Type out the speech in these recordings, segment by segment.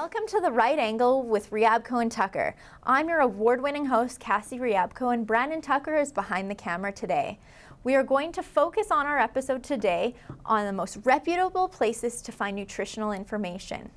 Welcome to The Right Angle with Ryabko and Tucker. I'm your award-winning host, Cassie Ryabko, and Brandon Tucker is behind the camera today. We are going to focus on our episode today on the most reputable places to find nutritional information.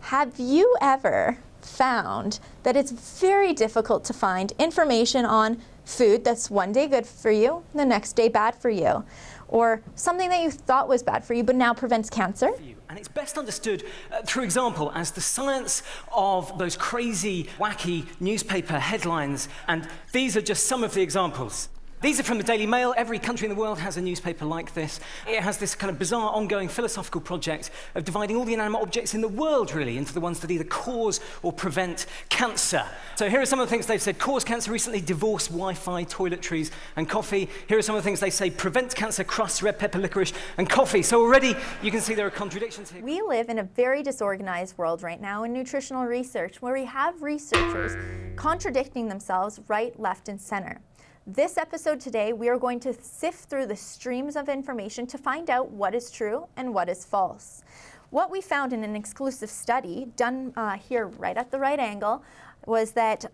Have you ever found that it's very difficult to find information on food that's one day good for you, the next day bad for you, or something that you thought was bad for you but now prevents cancer? And it's best understood through example as the science of those crazy, wacky newspaper headlines. And these are just some of the examples. These are from the Daily Mail. Every country in the world has a newspaper like this. It has this kind of bizarre ongoing philosophical project of dividing all the inanimate objects in the world, really, into the ones that either cause or prevent cancer. So here are some of the things they've said. Cause cancer recently: divorce, Wi-Fi, toiletries, and coffee. Here are some of the things they say: prevent cancer, crusts, red pepper, licorice, and coffee. So already you can see there are contradictions here. We live in a very disorganized world right now in nutritional research, where we have researchers contradicting themselves right, left, and center. This episode today, we are going to sift through the streams of information to find out what is true and what is false. What we found in an exclusive study done here right at the right angle was that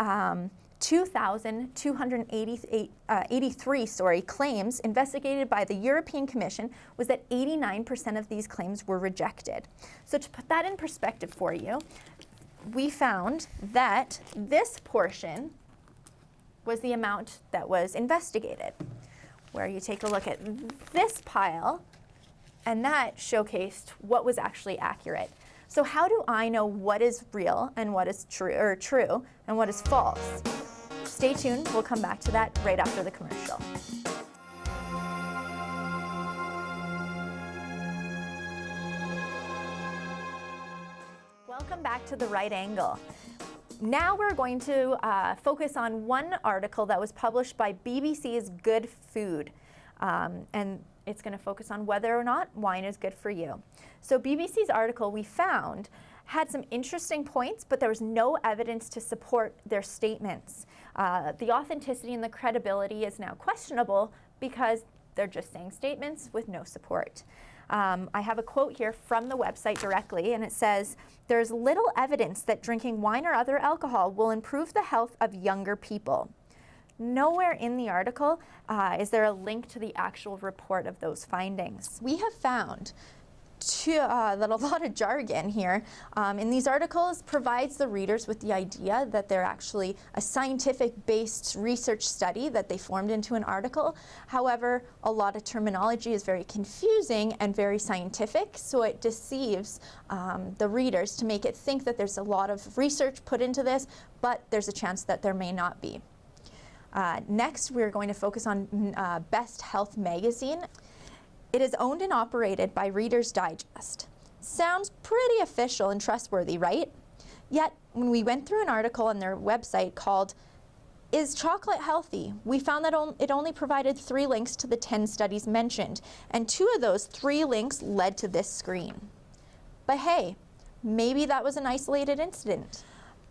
2,283 claims investigated by the European Commission was that 89% of these claims were rejected. So to put that in perspective for you, we found that this portion was the amount that was investigated, where you take a look at this pile, and that showcased what was actually accurate. So how do I know what is real and what is true and what is false? Stay tuned, we'll come back to that right after the commercial. Welcome back to The Right Angle. Now we're going to focus on one article that was published by BBC's Good Food, and it's going to focus on whether or not wine is good for you. So BBC's article, we found, had some interesting points, but there was no evidence to support their statements. The authenticity and the credibility is now questionable because they're just saying statements with no support. I have a quote here from the website directly, and it says, "There's little evidence that drinking wine or other alcohol will improve the health of younger people." Nowhere in the article is there a link to the actual report of those findings. We have found that a lot of jargon here in these articles provides the readers with the idea that they're actually a scientific-based research study that they formed into an article. However, a lot of terminology is very confusing and very scientific, so it deceives the readers to make it think that there's a lot of research put into this, but there's a chance that there may not be. Next, we're going to focus on Best Health Magazine. It is owned and operated by Reader's Digest. Sounds pretty official and trustworthy, right? Yet, when we went through an article on their website called "Is Chocolate Healthy?" we found that it only provided 3 links to the 10 studies mentioned, and 2 of those 3 links led to this screen. But hey, maybe that was an isolated incident.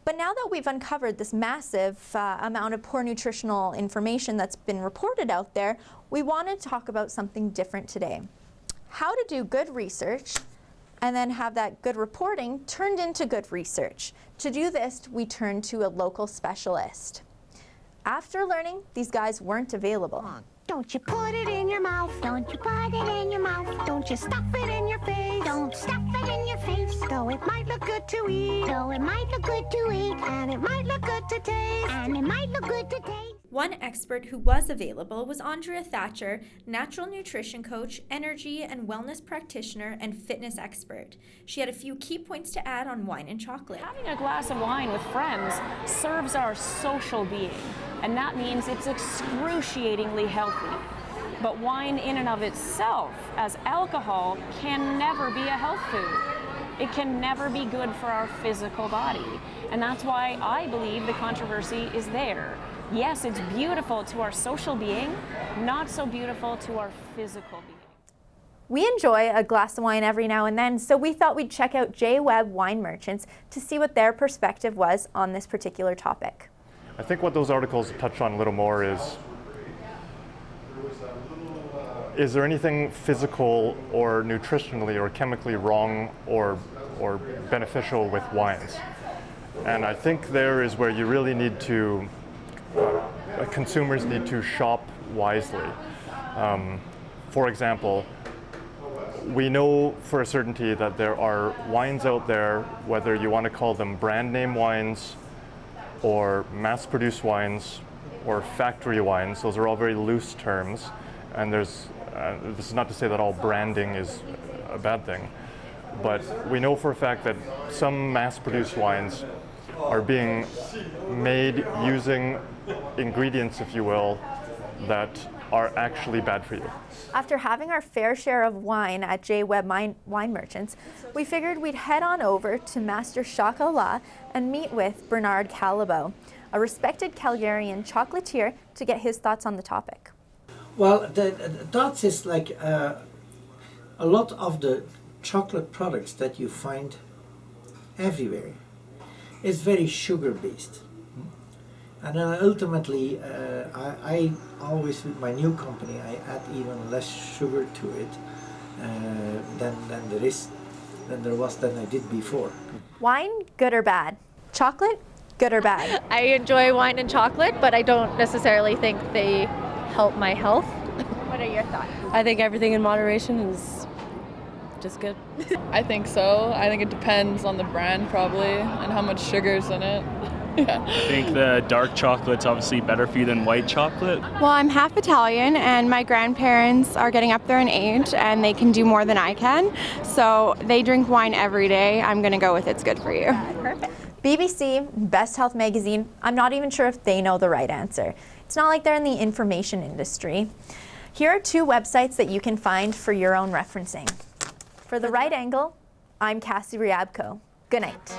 But now that we've uncovered this massive amount of poor nutritional information that's been reported out there, we want to talk about something different today. How to do good research and then have that good reporting turned into good research. To do this, we turned to a local specialist. After learning these guys weren't available. Don't you put it in your mouth. Don't you put it in your mouth. Don't you stuff it in your face. Don't stuff it in your face. Though it might look good to eat. Though it might look good to eat. And it might look good to taste. And it might look good to taste. One expert who was available was Andrea Thatcher, natural nutrition coach, energy and wellness practitioner, and fitness expert. She had a few key points to add on wine and chocolate. Having a glass of wine with friends serves our social being, and that means it's excruciatingly healthy. But wine in and of itself, as alcohol, can never be a health food. It can never be good for our physical body. And that's why I believe the controversy is there. Yes, it's beautiful to our social being, not so beautiful to our physical being. We enjoy a glass of wine every now and then, so we thought we'd check out J. Webb Wine Merchants to see what their perspective was on this particular topic. I think what those articles touch on a little more is there anything physical or nutritionally or chemically wrong or or beneficial with wines. And I think there is where you really need to, consumers need to shop wisely. For example, we know for a certainty that there are wines out there, whether you want to call them brand name wines or mass-produced wines or factory wines. Those are all very loose terms, and this is not to say that all branding is a bad thing, but we know for a fact that some mass-produced wines are being made using ingredients, if you will, that are actually bad for you. After having our fair share of wine at J. Webb Wine Merchants, we figured we'd head on over to Master Chocolat and meet with Bernard Callebaut, a respected Calgarian chocolatier, to get his thoughts on the topic. Well, the thoughts is like a lot of the chocolate products that you find everywhere is very sugar-based. And then ultimately, I always, with my new company, I add even less sugar to it than I did before. Wine, good or bad? Chocolate, good or bad? I enjoy wine and chocolate, but I don't necessarily think they help my health. What are your thoughts? I think everything in moderation is just good. I think so. I think it depends on the brand probably and how much sugar's in it. Yeah. I think the dark chocolate's obviously better for you than white chocolate. Well, I'm half Italian and my grandparents are getting up there in age and they can do more than I can. So they drink wine every day. I'm going to go with it's good for you. Perfect. BBC, Best Health Magazine, I'm not even sure if they know the right answer. It's not like they're in the information industry. Here are 2 websites that you can find for your own referencing. For The Right Angle, I'm Cassie Ryabko. Good night.